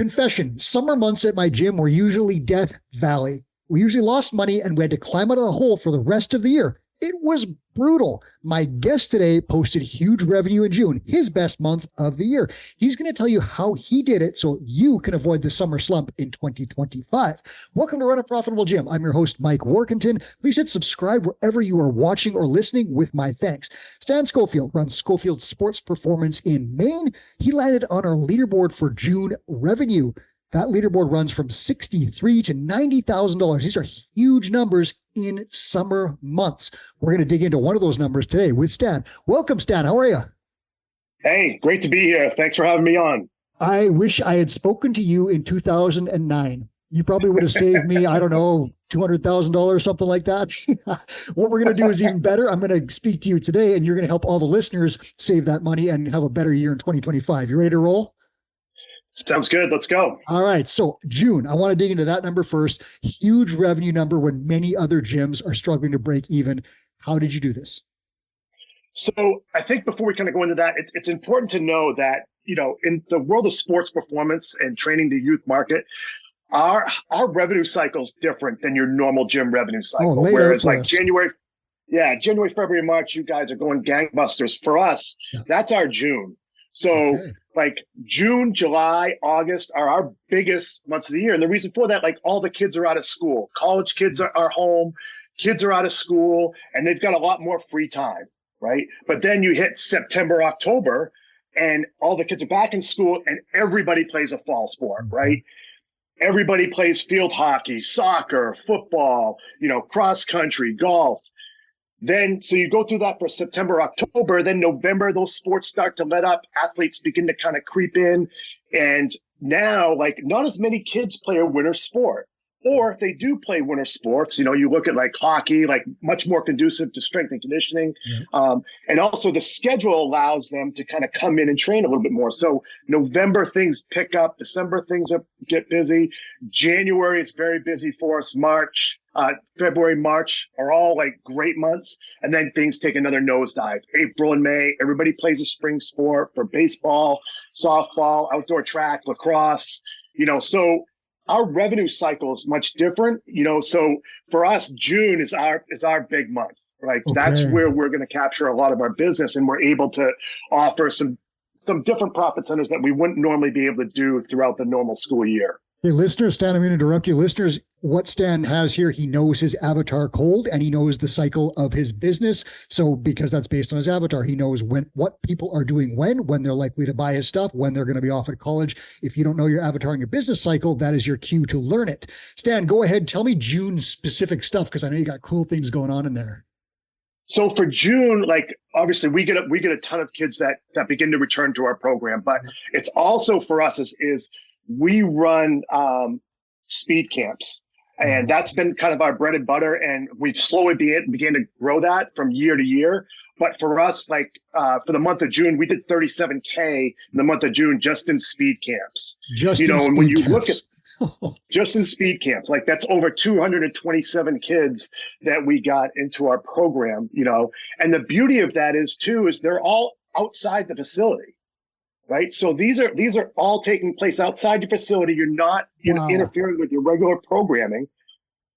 Confession, summer months at my gym were usually Death Valley. We usually lost money and we had to climb out of the hole for the rest of the year. It was brutal. My guest today posted huge revenue in June, his best month of the year. He's going to tell you how he did it so you can avoid the summer slump in 2025. Welcome to Run a Profitable Gym. I'm your host, Mike Warkentin. Please hit subscribe wherever you are watching or listening with my thanks. Stan Skolfield runs Skolfield Sports Performance in Maine. He landed on our leaderboard for June revenue. That leaderboard runs from $63,000 to $90,000. These are huge numbers in summer months. We're going to dig into one of those numbers today with Stan. Welcome, Stan. How are you? Hey, great to be here. Thanks for having me on. I wish I had spoken to you in 2009. You probably would have saved me, I don't know, $200,000, something like that. What we're going to do is even better. I'm going to speak to you today, and you're going to help all the listeners save that money and have a better year in 2025. You ready to roll? Sounds good. Let's go. All right. So June, I want to dig into that number first. Huge revenue number when many other gyms are struggling to break even. How did you do this? So I think before we kind of go into that, it's important to know that, in the world of sports performance and training the youth market, our revenue cycle is different than your normal gym revenue cycle. Whereas like January, February, March, you guys are going gangbusters. For us, that's our June. So like June, July, August are our biggest months of the year. And the reason for that, like all the kids are out of school, college kids are home, kids are out of school, and they've got a lot more free time, right? But then you hit September, October, and all the kids are back in school and everybody plays a fall sport, right? Everybody plays field hockey, soccer, football, cross country, golf. Then, so you go through that for September, October, then November, those sports start to let up. Athletes begin to kind of creep in. And now, like, not as many kids play a winter sport. Or if they do play winter sports, you look at like hockey, like much more conducive to strength and conditioning. And also the schedule allows them to kind of come in and train a little bit more. So November, things pick up. December, things get busy. January is very busy for us. February, March are all like great months. And then things take another nosedive. April and May, everybody plays a spring sport for baseball, softball, outdoor track, lacrosse, so our revenue cycle is much different, so for us, June is our big month, right? Okay. That's where we're going to capture a lot of our business, and we're able to offer some different profit centers that we wouldn't normally be able to do throughout the normal school year. Hey, listeners, Stan, I'm going to interrupt you. Listeners, what Stan has here, he knows his avatar cold and he knows the cycle of his business. So because that's based on his avatar, he knows what people are doing when they're likely to buy his stuff, when they're going to be off at college. If you don't know your avatar and your business cycle, that is your cue to learn it. Stan, go ahead. Tell me June specific stuff, because I know you got cool things going on in there. So for June, like obviously we get a ton of kids that begin to return to our program, but it's also for us is we run speed camps, and that's been kind of our bread and butter. And we've slowly began to grow that from year to year. But for us, like for the month of June, we did 37K in the month of June just in speed camps. And when you look at just in speed camps, like that's over 227 kids that we got into our program. And the beauty of that is they're all outside the facility. Right. So these are all taking place outside your facility. You're not interfering with your regular programming.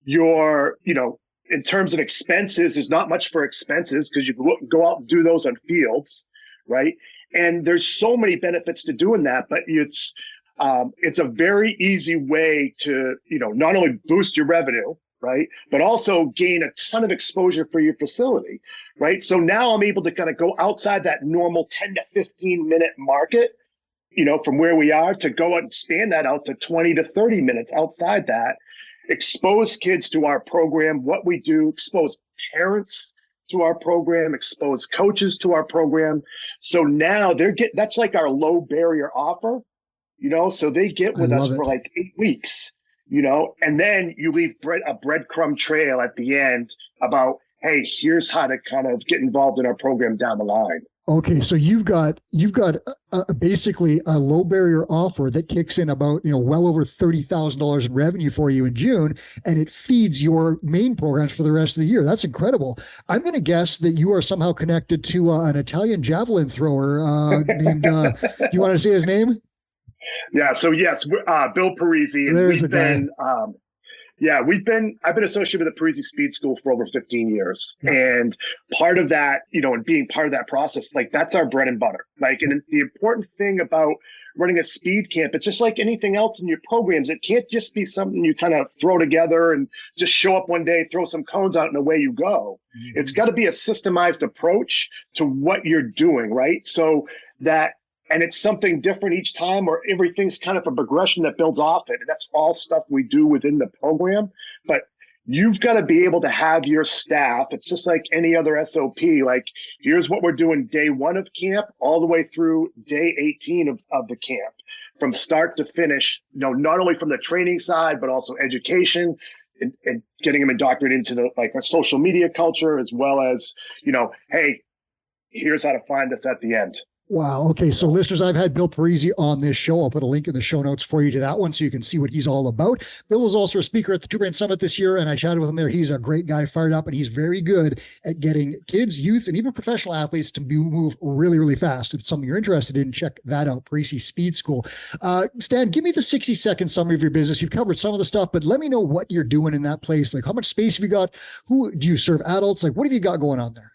You're, in terms of expenses, there's not much for expenses because you can go out and do those on fields. Right. And there's so many benefits to doing that. But it's a very easy way to, not only boost your revenue, right, but also gain a ton of exposure for your facility, right? So now I'm able to kind of go outside that normal 10 to 15 minute market, from where we are, to go and expand that out to 20 to 30 minutes outside that, expose kids to our program, what we do, expose parents to our program, expose coaches to our program. So now that's like our low barrier offer, so they get with us for like 8 weeks. And then you leave a breadcrumb trail at the end about, hey, here's how to kind of get involved in our program down the line. Okay, so you've got basically a low barrier offer that kicks in about well over $30,000 in revenue for you in June, and it feeds your main programs for the rest of the year. That's incredible. I'm going to guess that you are somehow connected to an Italian javelin thrower named. Do you want to say his name? Yeah. So yes, Bill Parisi, and There's a we've guy. been, yeah, I've been associated with the Parisi Speed School for over 15 years. Yeah. And part of that, and being part of that process, like that's our bread and butter. Like, and the important thing about running a speed camp, it's just like anything else in your programs. It can't just be something you kind of throw together and just show up one day, throw some cones out and away you go. Mm-hmm. It's got to be a systemized approach to what you're doing, right? So that, and it's something different each time, or everything's kind of a progression that builds off it. And that's all stuff we do within the program. But you've got to be able to have your staff. It's just like any other SOP. Like, here's what we're doing day 1 of camp, all the way through day 18 of the camp, from start to finish, not only from the training side, but also education and getting them indoctrinated into the like our social media culture, as well as, hey, here's how to find us at the end. Wow. Okay. So listeners, I've had Bill Parisi on this show. I'll put a link in the show notes for you to that one so you can see what he's all about. Bill is also a speaker at the Two Brain Summit this year, and I chatted with him there. He's a great guy, fired up, and he's very good at getting kids, youths, and even professional athletes to move really, really fast. If it's something you're interested in, check that out, Parisi Speed School. Stan, give me the 60-second summary of your business. You've covered some of the stuff, but let me know what you're doing in that place. Like, how much space have you got? Who do you serve adults? Like, what have you got going on there?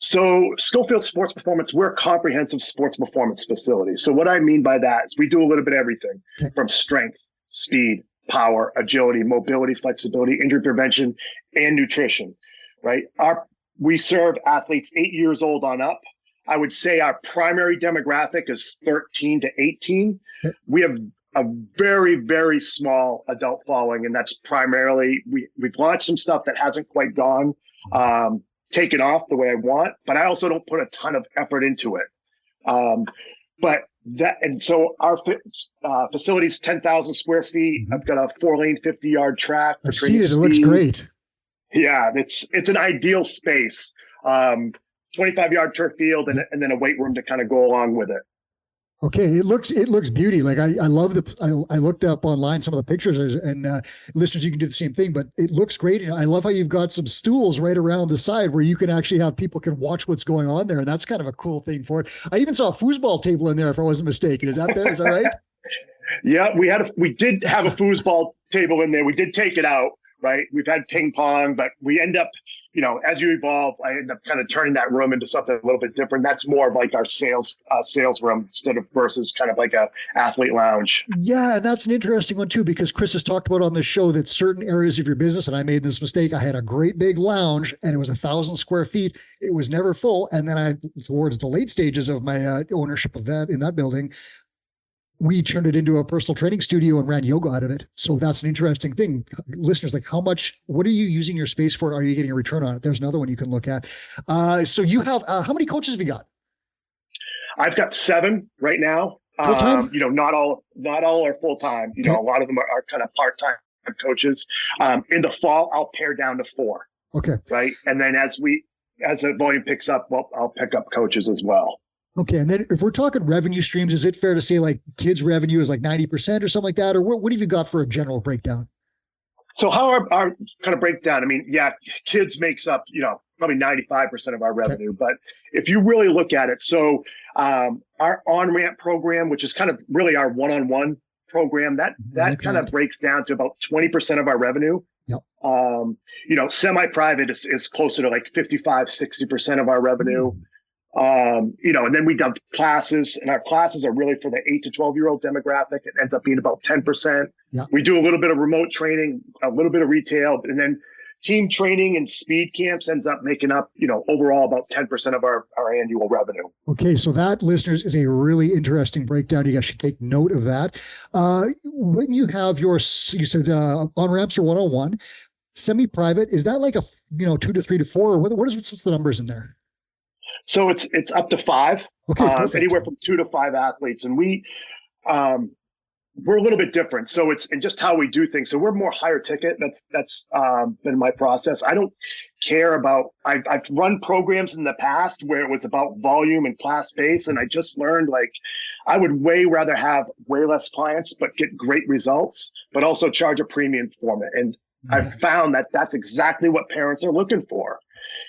So Skolfield Sports Performance, we're a comprehensive sports performance facility. So what I mean by that is we do a little bit of everything from strength, speed, power, agility, mobility, flexibility, injury prevention, and nutrition, right? We serve athletes 8 years old on up. I would say our primary demographic is 13 to 18. We have a very, very small adult following, and that's primarily, we've launched some stuff that hasn't quite gone taken off the way I want, but I also don't put a ton of effort into it. So our facility's 10,000 square feet. I've got a 4-lane, 50-yard track. I've seen it. It looks great. Yeah, it's an ideal space. 25-yard turf field and then a weight room to kind of go along with it. Okay, it looks beauty. Like I love I looked up online some of the pictures, and listeners, you can do the same thing. But it looks great. I love how you've got some stools right around the side where you can actually have people can watch what's going on there, and that's kind of a cool thing for it. I even saw a foosball table in there, if I wasn't mistaken. Is that there? Is that right? Yeah, we did have a foosball table in there. We did take it out. Right. We've had ping pong, but we end up, as you evolve, I end up kind of turning that room into something a little bit different. That's more of like our sales room instead of versus kind of like a athlete lounge. Yeah. And that's an interesting one too, because Chris has talked about on the show that certain areas of your business, and I made this mistake. I had a great big lounge and it was 1,000 square feet. It was never full. And then towards the late stages of my ownership of that in that building, we turned it into a personal training studio and ran yoga out of it. So that's an interesting thing. Listeners, like what are you using your space for? Are you getting a return on it? There's another one you can look at. So you have, how many coaches have you got? I've got 7 right now. Full-time? Not all are full-time. A lot of them are kind of part-time coaches. In the fall, I'll pare down to 4. Okay. Right. And then as the volume picks up, I'll pick up coaches as well. Okay. And then if we're talking revenue streams, is it fair to say like kids revenue is like 90% or something like that? Or what have you got for a general breakdown? So how our kind of breakdown, kids makes up, probably 95% of our revenue. Okay. But if you really look at it, so our on-ramp program, which is kind of really our one-on-one program, that kind of breaks down to about 20% of our revenue. Yep. Semi-private is closer to like 55, 60% of our revenue. And then we done classes, and our classes are really for the 8 to 12-year-old demographic. It ends up being about 10%. Yeah. We do a little bit of remote training, a little bit of retail, and then team training and speed camps ends up making up, overall about 10% of our annual revenue. Okay. So that, listeners, is a really interesting breakdown. You guys should take note of that. When you have you said on-ramps or one-on-one, semi-private, is that like a, 2 to 3 to 4, or what's the numbers in there? So it's up to 5, anywhere from 2 to 5 athletes. And we're a little bit different. So it's in just how we do things. So we're more higher ticket. That's been my process. I don't care about, I've run programs in the past where it was about volume and class base. And I just learned I would way rather have way less clients, but get great results, but also charge a premium for it. And nice. I've found that that's exactly what parents are looking for.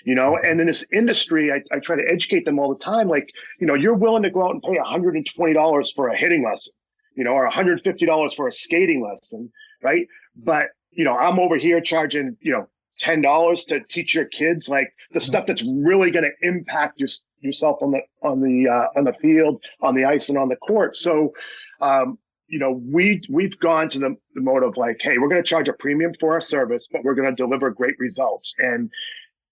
And in this industry, I try to educate them all the time. You're willing to go out and pay $120 for a hitting lesson, or $150 for a skating lesson, right? But, I'm over here charging, $10 to teach your kids like the stuff that's really going to impact yourself on the field, on the ice, and on the court. So, we've gone to the mode of like, hey, we're going to charge a premium for our service, but we're going to deliver great results. And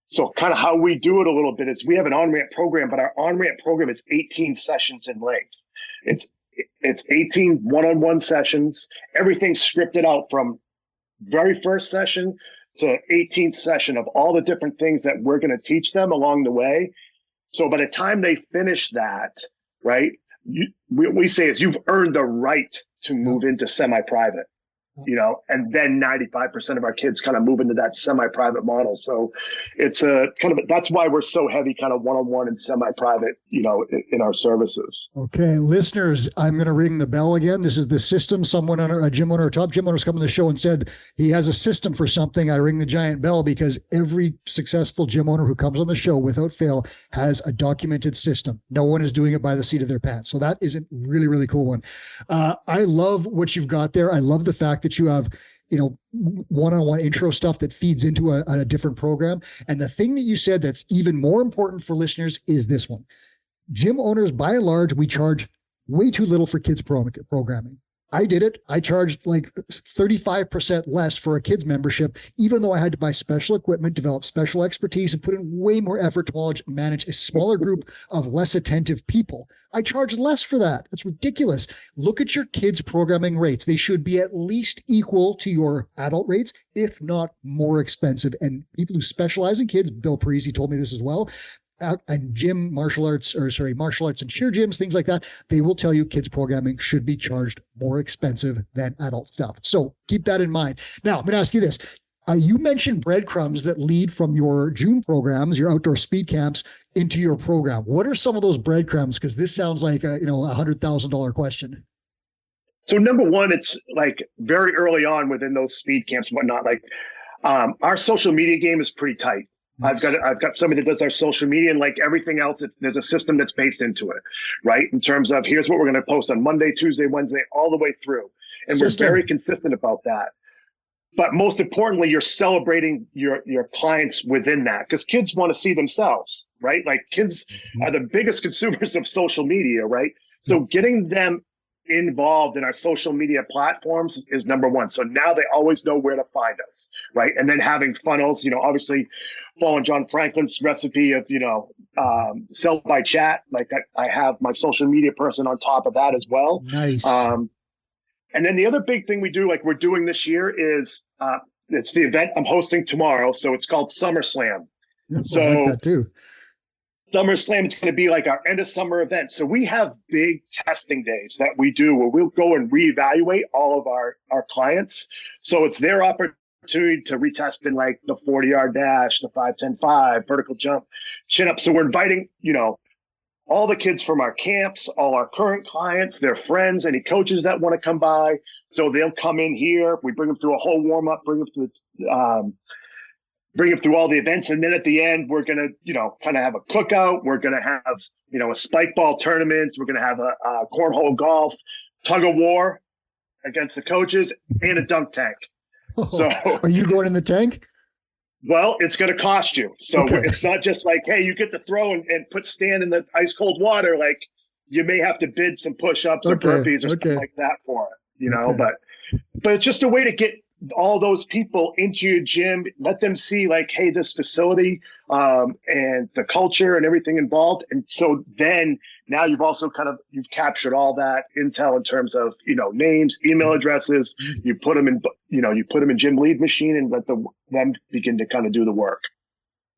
so kind of how we do it a little bit is we have an on-ramp program, but our on-ramp program is 18 sessions in length. It's 18 one-on-one sessions. Everything's scripted out from very first session to 18th session of all the different things that we're going to teach them along the way. So by the time they finish that, right, what we say is you've earned the right to move into semi-private, and then 95% of our kids kind of move into that semi-private model. So it's that's why we're so heavy kind of one-on-one and semi-private, in our services. Okay, listeners, I'm going to ring the bell again. This is the system. Someone a gym owner, top gym owner's come on the show and said he has a system for something. I ring the giant bell because every successful gym owner who comes on the show without fail has a documented system. No one is doing it by the seat of their pants. So that is a really, really cool one. I love what you've got there. I love the fact that you have, one-on-one intro stuff that feeds into a different program. And the thing that you said that's even more important for listeners is this one. Gym owners, by and large, we charge way too little for kids programming. I did it. I charged like 35% less for a kids membership, even though I had to buy special equipment, develop special expertise, and put in way more effort to manage a smaller group of less attentive people. I charged less for that. That's ridiculous. Look at your kids' programming rates. They should be at least equal to your adult rates, if not more expensive. And people who specialize in kids, Bill Parisi told me this as well, and martial arts and cheer gyms, things like that, they will tell you kids programming should be charged more expensive than adult stuff. So keep that in mind. Now, I'm going to ask you this. You mentioned breadcrumbs that lead from your June programs, your outdoor speed camps, into your program. What are some of those breadcrumbs? Because this sounds like a $100,000 question. So number one, it's like very early on within those speed camps and whatnot, like our social media game is pretty tight. I've got somebody that does our social media, and like everything else, there's a system that's based into it, right? In terms of here's what we're going to post on Monday, Tuesday, Wednesday, all the way through. And we're very consistent about that. But most importantly, you're celebrating your clients within that, because kids want to see themselves, right? Like kids are the biggest consumers of social media, right? So getting them involved in our social media platforms is number one. So now they always know where to find us, right? And then having funnels, obviously following John Franklin's recipe of, sell by chat. Like I have my social media person on top of that as well. Nice. And then the other big thing we do, like we're doing this year, is it's the event I'm hosting tomorrow. So it's called SummerSlam. So I like that too. SummerSlam, it's going to be like our end of summer event. So we have big testing days that we do where we'll go and reevaluate all of our clients. So it's their opportunity to retest in like the 40-yard dash, the 5-10-5, vertical jump, chin up. So we're inviting, all the kids from our camps, all our current clients, their friends, any coaches that want to come by. So they'll come in here. We bring them through a whole warm up, bring them through all the events. And then at the end, we're going to, kind of have a cookout. We're going to have, a spike ball tournament. We're going to have a cornhole golf, tug of war against the coaches, and a dunk tank. So are you going in the tank? Well, it's going to cost you. So It's not just like, hey, you get to throw and put Stan in the ice cold water. Like you may have to bid some push-ups or burpees or something like that for it, but it's just a way to get all those people into your gym, let them see like, hey, this facility and the culture and everything involved. And so then now you've also you've captured all that intel in terms of, names, email addresses, you put them in Gym Lead Machine and let them begin to kind of do the work.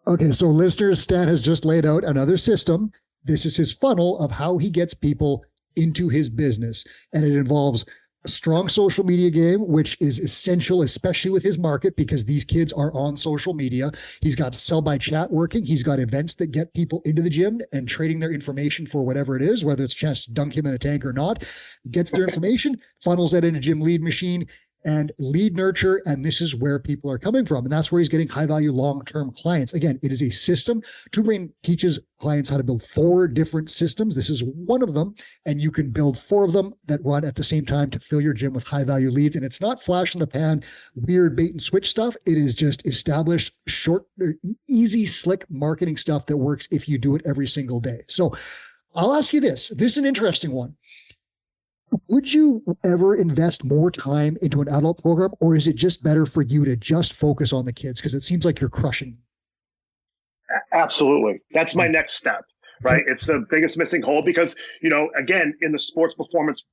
Okay. So listeners, Stan has just laid out another system. This is his funnel of how he gets people into his business. And it involves a strong social media game, which is essential, especially with his market, because these kids are on social media. He's got sell by chat working. He's got events that get people into the gym and trading their information for whatever it is, whether it's a chance to dunk him in a tank or not. Gets their information, funnels that into Gym Lead Machine, and lead nurture. And this is where people are coming from. And that's where he's getting high value long-term clients. Again, it is a system. Two Brain teaches clients how to build 4 different systems. This is one of them. And you can build 4 of them that run at the same time to fill your gym with high value leads. And it's not flash in the pan, weird bait and switch stuff. It is just established, short, easy, slick marketing stuff that works if you do it every single day. So I'll ask you this. This is an interesting one. Would you ever invest more time into an adult program, or is it just better for you to just focus on the kids? Because it seems like you're crushing. Absolutely. That's my next step, right? It's the biggest missing hole because, again, in the sports performance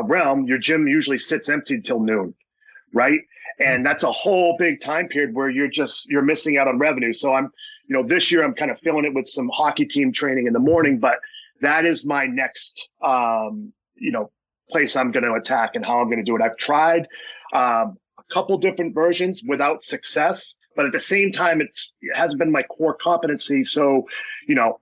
realm, your gym usually sits empty till noon, right? And that's a whole big time period where you're missing out on revenue. So this year I'm kind of filling it with some hockey team training in the morning, but that is my next, place I'm going to attack and how I'm going to do it. I've tried a couple different versions without success, but at the same time, it hasn't been my core competency. So,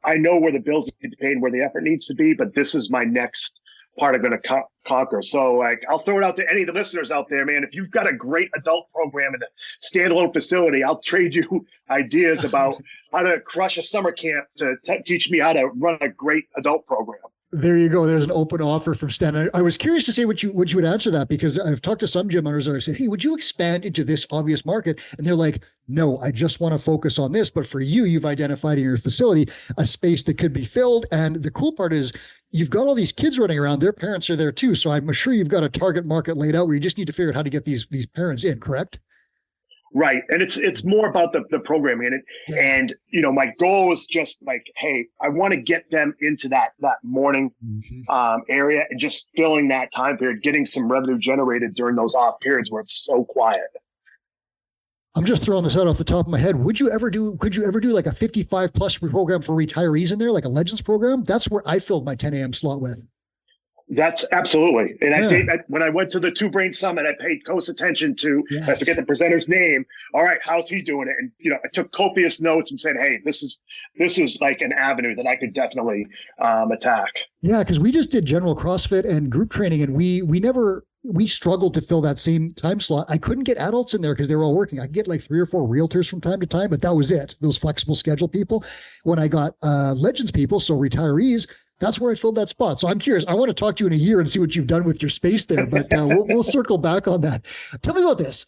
I know where the bills need to be paid and where the effort needs to be, but this is my next part I'm going to conquer. So I'll throw it out to any of the listeners out there, man. If you've got a great adult program in a standalone facility, I'll trade you ideas about how to crush a summer camp to teach me how to run a great adult program. There you go. There's an open offer from Stan. I was curious to see what you would answer that, because I've talked to some gym owners that have said, hey, would you expand into this obvious market? And they're like, no, I just want to focus on this. But for you, you've identified in your facility a space that could be filled. And the cool part is you've got all these kids running around. Their parents are there too. So I'm sure you've got a target market laid out where you just need to figure out how to get these parents in, correct? Right. And it's more about the programming and my goal is just like, hey, I want to get them into that morning area and just filling that time period, getting some revenue generated during those off periods where it's so quiet. I'm just throwing this out off the top of my head. Could you ever do like a 55 plus program for retirees in there, like a Legends program? That's where I filled my 10 a.m. slot with. That's absolutely. And yeah. When I went to the Two Brain Summit, I paid close attention to, I forget the presenter's name. All right, how's he doing it? And, I took copious notes and said, hey, this is like an avenue that I could definitely attack. Yeah, because we just did general CrossFit and group training, and we struggled to fill that same time slot. I couldn't get adults in there because they were all working. I could get like 3 or 4 realtors from time to time, but that was it. Those flexible schedule people. When I got Legends people, so retirees, that's where I filled that spot. So I'm curious. I want to talk to you in a year and see what you've done with your space there, but we'll circle back on that. Tell me about this.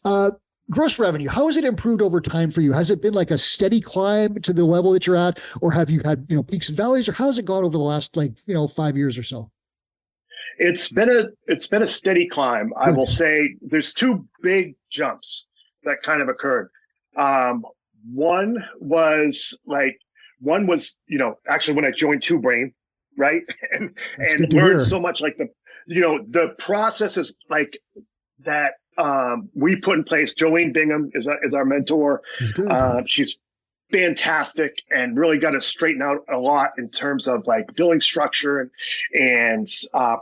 Gross revenue. How has it improved over time for you? Has it been like a steady climb to the level that you're at, or have you had, peaks and valleys, or how has it gone over the last 5 years or so? It's been a steady climb. I will say there's 2 big jumps that kind of occurred. One was, actually when I joined Two Brain, right? And learned so much, like the processes like that we put in place. Jolene Bingham is our mentor. She's fantastic and really got us straightened out a lot in terms of like billing structure and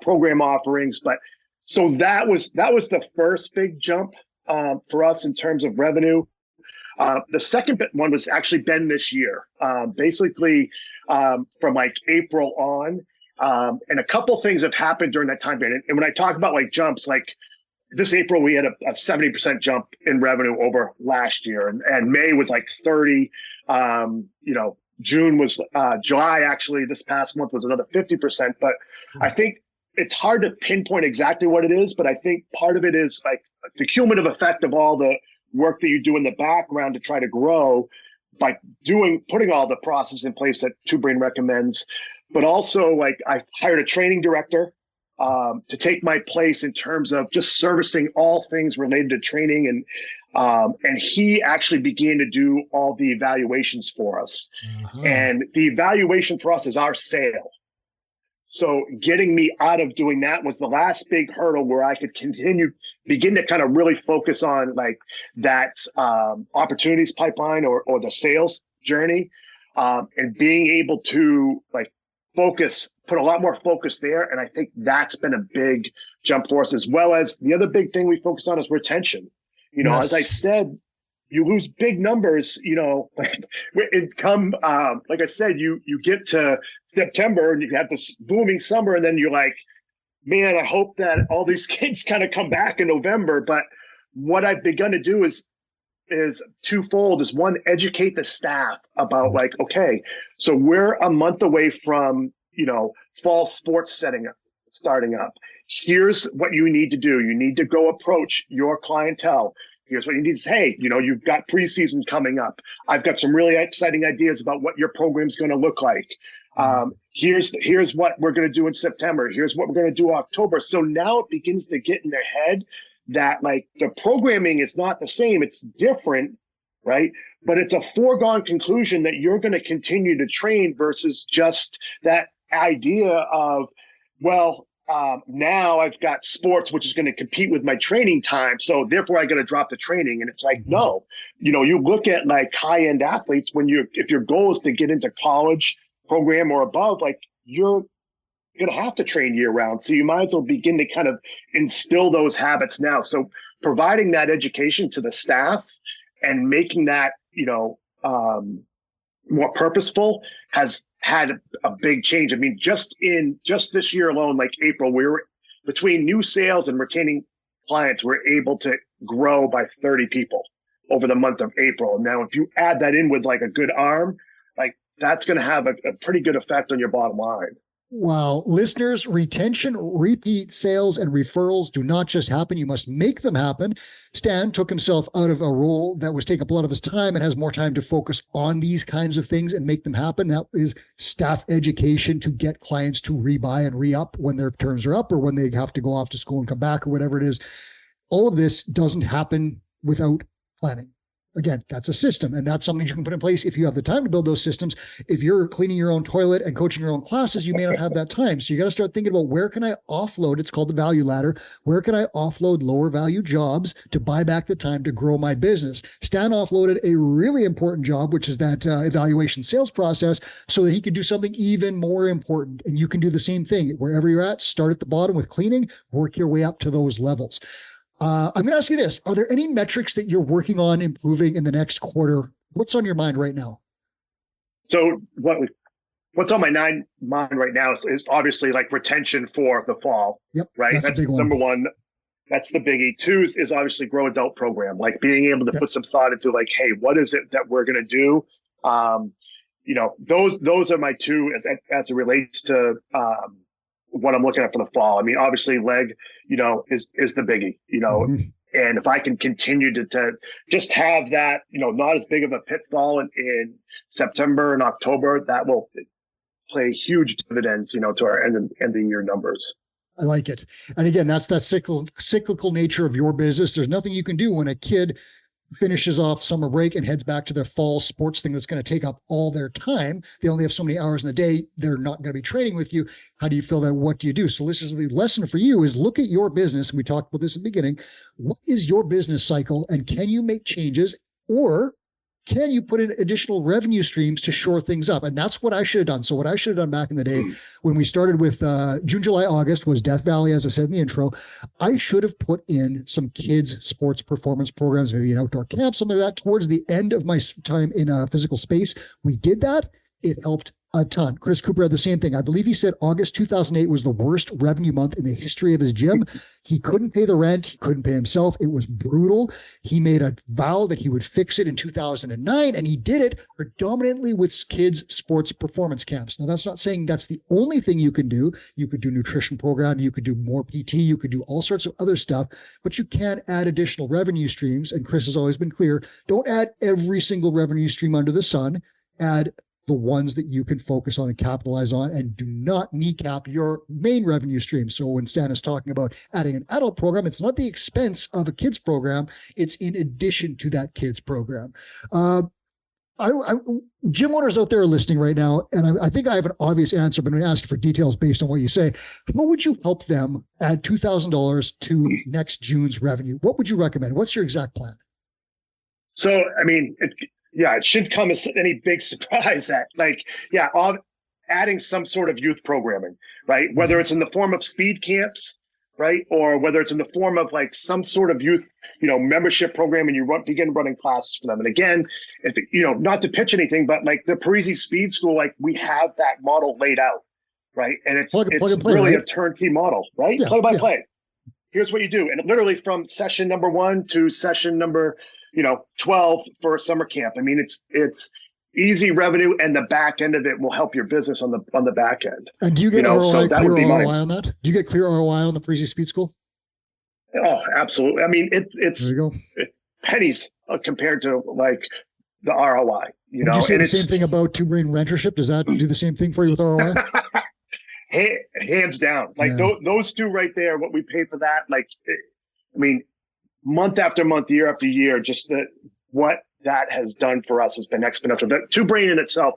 program offerings. But so that was the first big jump for us in terms of revenue. The second one was actually been this year, basically from like April on. And a couple things have happened during that time period. And when I talk about like jumps, like this April, we had a 70% jump in revenue over last year. And May was like 30. June was July, actually, this past month was another 50%. But I think it's hard to pinpoint exactly what it is. But I think part of it is like the cumulative effect of all the work that you do in the background to try to grow by putting all the process in place that Two Brain recommends. But also, like, I hired a training director to take my place in terms of just servicing all things related to training. And he actually began to do all the evaluations for us. And the evaluation for us is our sale. So getting me out of doing that was the last big hurdle where I could begin to kind of really focus on like that opportunities pipeline or the sales journey, and being able to like put a lot more focus there. And I think that's been a big jump for us, as well as the other big thing we focus on is retention. As I said, you lose big numbers, it come, like I said, you get to September and you have this booming summer, and then you're like, man, I hope that all these kids kind of come back in November. But what I've begun to do is twofold. Is one, educate the staff about like, okay, so we're a month away from, fall sports starting up. Here's what you need to do. You need to go approach your clientele. Here's what you need to say. Hey, you've got preseason coming up. I've got some really exciting ideas about what your program's going to look like. Here's what we're going to do in September. Here's what we're going to do in October. So now it begins to get in their head that like the programming is not the same. It's different, right? But it's a foregone conclusion that you're going to continue to train versus just that idea of, well, now I've got sports, which is going to compete with my training time. So therefore I got to drop the training. And it's like, no, you look at like high-end athletes if your goal is to get into college program or above, like you're going to have to train year round. So you might as well begin to kind of instill those habits now. So providing that education to the staff and making that, more purposeful has had a big change. I mean, just this year alone, like April, we were between new sales and retaining clients, we're able to grow by 30 people over the month of April. Now, if you add that in with like a good arm, like that's going to have a pretty good effect on your bottom line. Wow. Listeners, retention, repeat sales, and referrals do not just happen. You must make them happen. Stan took himself out of a role that was taking up a lot of his time and has more time to focus on these kinds of things and make them happen. That is staff education to get clients to rebuy and re-up when their terms are up or when they have to go off to school and come back or whatever it is. All of this doesn't happen without planning. Again, that's a system, and that's something you can put in place if you have the time to build those systems. If you're cleaning your own toilet and coaching your own classes, you may not have that time. So you got to start thinking about where can I offload? It's called the value ladder. Where can I offload lower value jobs to buy back the time to grow my business? Stan offloaded a really important job, which is that evaluation sales process, so that he could do something even more important. And you can do the same thing. Wherever you're at, start at the bottom with cleaning, work your way up to those levels. I'm going to ask you this. Are there any metrics that you're working on improving in the next quarter? What's on your mind right now? So what's on my mind right now is obviously like retention for the fall. Yep, right? That's number one. That's the biggie. Two is obviously grow adult program, like being able to put some thought into like, hey, what is it that we're going to do? Those are my two as it relates to what I'm looking at for the fall. I mean, obviously leg, is the biggie, and if I can continue to just have that, not as big of a pitfall in September and October, that will play huge dividends, to our end of year numbers. I like it. And again, that's that cyclical nature of your business. There's nothing you can do when a kid finishes off summer break and heads back to their fall sports thing that's going to take up all their time. They only have so many hours in the day. They're not going to be training with you. How do you feel that? What do you do? So this is the lesson for you is look at your business. And we talked about this at the beginning. What is your business cycle? And can you make changes, or can you put in additional revenue streams to shore things up? And that's what I should have done. So what I should have done back in the day when we started with June, July, August was Death Valley, as I said in the intro. I should have put in some kids sports performance programs, maybe an outdoor camp, something like that towards the end of my time in a physical space. We did that. It helped a ton. Chris Cooper had the same thing. I believe he said August 2008 was the worst revenue month in the history of his gym. He couldn't pay the rent. He couldn't pay himself. It was brutal. He made a vow that he would fix it in 2009, and he did it predominantly with kids sports performance camps. Now, that's not saying that's the only thing you can do. You could do nutrition program. You could do more PT. You could do all sorts of other stuff, but you can add additional revenue streams. And Chris has always been clear, don't add every single revenue stream under the sun. Add the ones that you can focus on and capitalize on, and do not kneecap your main revenue stream. So when Stan is talking about adding an adult program, it's not the expense of a kids program. It's in addition to that kids program. Gym owners out there are listening right now, and I think I have an obvious answer, but I'm going to ask you for details based on what you say. How would you help them add $2,000 to next June's revenue? What would you recommend? What's your exact plan? So, I mean, it shouldn't come as any big surprise that adding some sort of youth programming, right? Whether it's in the form of speed camps, right? Or whether it's in the form of like some sort of youth, membership program, and you begin running classes for them. And again, if not to pitch anything, but like the Parisi Speed School, like we have that model laid out, right? And it's play, really right? a turnkey model, right? Yeah, play by play. here's what you do. And literally from session number 1 to session number, 12 for a summer camp. I mean, it's easy revenue, and the back end of it will help your business on the back end. And do you get ROI, clear ROI on that? Do you get clear ROI on the Breezy Speed School? Oh, absolutely. I mean, it's there you go. Pennies compared to like the ROI. Would you say the same thing about Two Brain Rentership? Does that do the same thing for you with ROI? Hands down. Like those two right there, what we pay for that, I mean, month after month, year after year, just what that has done for us has been exponential. But Two Brain in itself,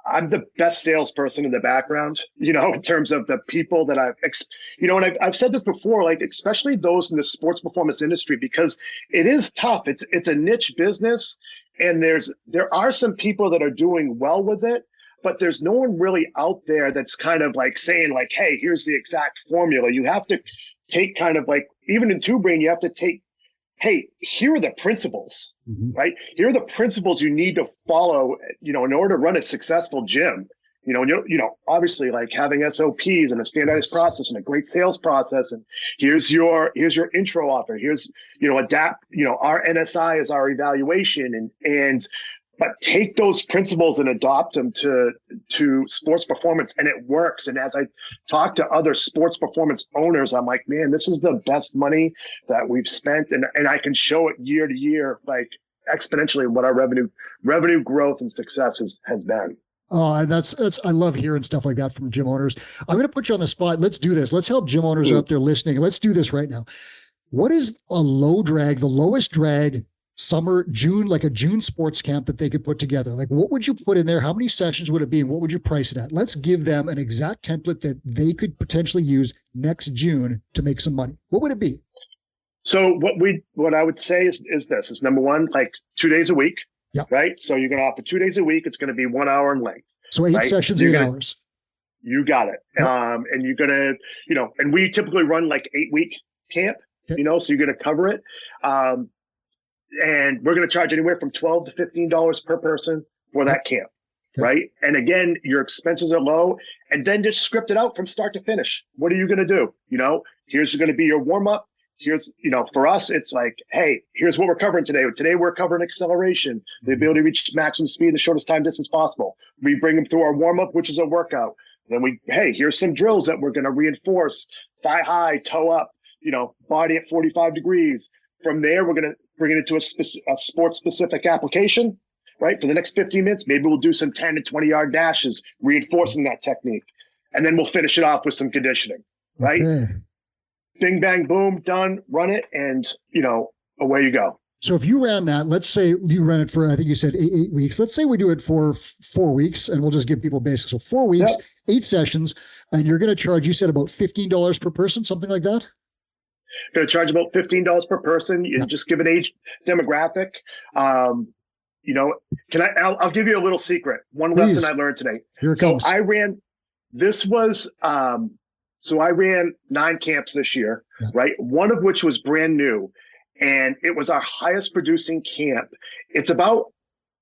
I'm the best salesperson in the background, in terms of the people that and I've said this before, like, especially those in the sports performance industry, because it is tough. It's a niche business, and there are some people that are doing well with it, but there's no one really out there that's kind of like saying like, hey, here's the exact formula. You have to take kind of like, even in Two Brain, you have to take, hey, here are the principles, right? Here are the principles you need to follow, in order to run a successful gym. Obviously, like having SOPs and a standardized process and a great sales process. And here's your intro offer. Here's, adapt, our NSI is our evaluation, but take those principles and adopt them to sports performance, and it works. And as I talk to other sports performance owners, I'm like, man, this is the best money that we've spent, and I can show it year to year, like exponentially, what our revenue growth and success has been. Oh, that's I love hearing stuff like that from gym owners. I'm going to put you on the spot. Let's do this. Let's help gym owners out there listening. Let's do this right now. What is the lowest drag summer, June, like a June sports camp that they could put together? Like, what would you put in there? How many sessions would it be? And what would you price it at? Let's give them an exact template that they could potentially use next June to make some money. What would it be? So what I would say is this is number one, like 2 days a week, right? So you're going to offer 2 days a week. It's going to be 1 hour in length. So 8 sessions, 8 hours. You got it. Yep. And you're going to, and we typically run like 8-week camp, so you're going to cover it. And we're going to charge anywhere from $12 to $15 per person for that camp, right? And again, your expenses are low, and then just script it out from start to finish. What are you going to do? Here's going to be your warm up. Here's, for us, it's like, hey, here's what we're covering today. Today, we're covering acceleration, the ability to reach maximum speed, the shortest time distance possible. We bring them through our warm up, which is a workout. Then here's some drills that we're going to reinforce: thigh high, toe up, body at 45 degrees. From there, we're going to bring it into a sports-specific application, right? For the next 15 minutes, maybe we'll do some 10 and 20-yard dashes, reinforcing that technique. And then we'll finish it off with some conditioning, right? Okay. Bing, bang, boom, done, run it, and, away you go. So if you ran that, let's say you ran it for, I think you said 8 weeks. Let's say we do it for 4 weeks, and we'll just give people basics. So 4 weeks, 8 sessions, and you're going to charge, you said about $15 per person, something like that? Going to charge about $15 per person. You just give an age demographic. I'll give you a little secret. One lesson I learned today. Here it comes. I ran 9 camps this year, right? One of which was brand new, and it was our highest producing camp. It's about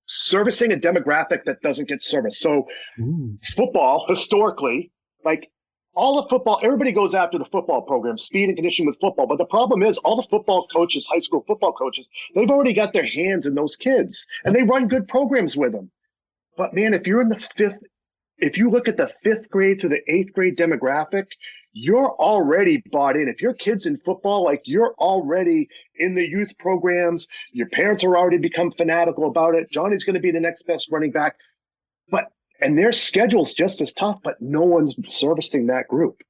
servicing a demographic that doesn't get serviced. So football, historically, like, all the football, everybody goes after the football program, speed and conditioning with football. But the problem is all the football coaches, high school football coaches, they've already got their hands in those kids, and they run good programs with them. But man, if you look at the 5th grade to the 8th grade demographic, you're already bought in. If your kid's in football, like, you're already in the youth programs, your parents are already become fanatical about it. Johnny's going to be the next best running back. And their schedule's just as tough, but no one's servicing that group.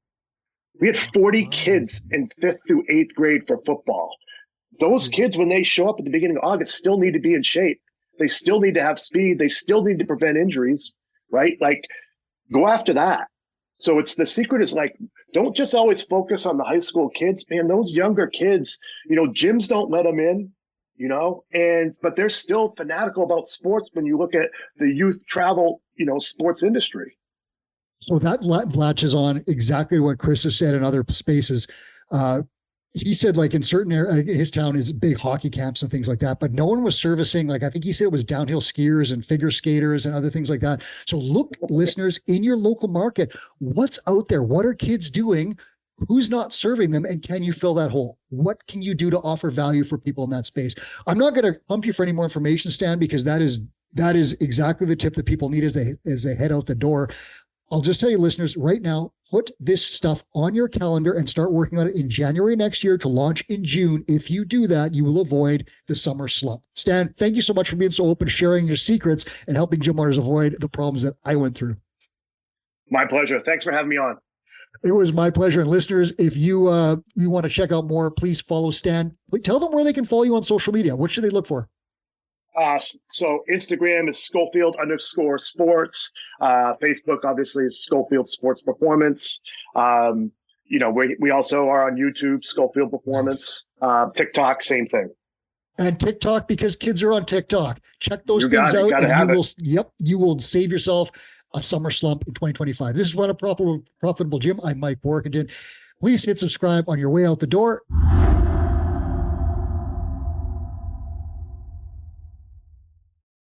We had 40 kids in 5th through 8th grade for football. Those kids, when they show up at the beginning of August, still need to be in shape. They still need to have speed. They still need to prevent injuries, right? Like, go after that. So the secret is, like, don't just always focus on the high school kids, man. Those younger kids, gyms don't let them in. But they're still fanatical about sports when you look at the youth travel, sports industry. So that latches on exactly what Chris has said in other spaces. He said, like, in certain areas, his town is big hockey camps and things like that, but no one was servicing, like, I think he said it was downhill skiers and figure skaters and other things like that. So look, listeners, in your local market, what's out there? What are kids doing who's not serving them, and can you fill that hole? What can you do to offer value for people in that space? I'm not going to pump you for any more information, Stan, because that is exactly the tip that people need as they head out the door. I'll just tell you, listeners, right now, put this stuff on your calendar and start working on it in January next year to launch in June. If you do that, you will avoid the summer slump. Stan, thank you so much for being so open, sharing your secrets, and helping gym owners avoid the problems that I went through. My pleasure. Thanks for having me on. It was my pleasure. And listeners, if you want to check out more, please follow Stan. Tell them where they can follow you on social media. What should they look for? So Instagram is Skolfield_sports. Facebook, obviously, is Skolfield Sports Performance. We also are on YouTube, Skolfield Performance. Nice. TikTok, same thing. And TikTok, because kids are on TikTok. Check those things out, and you will save yourself a summer slump in 2025. This is Run a Profitable Gym. I'm Mike Warkentin. Please hit subscribe on your way out the door.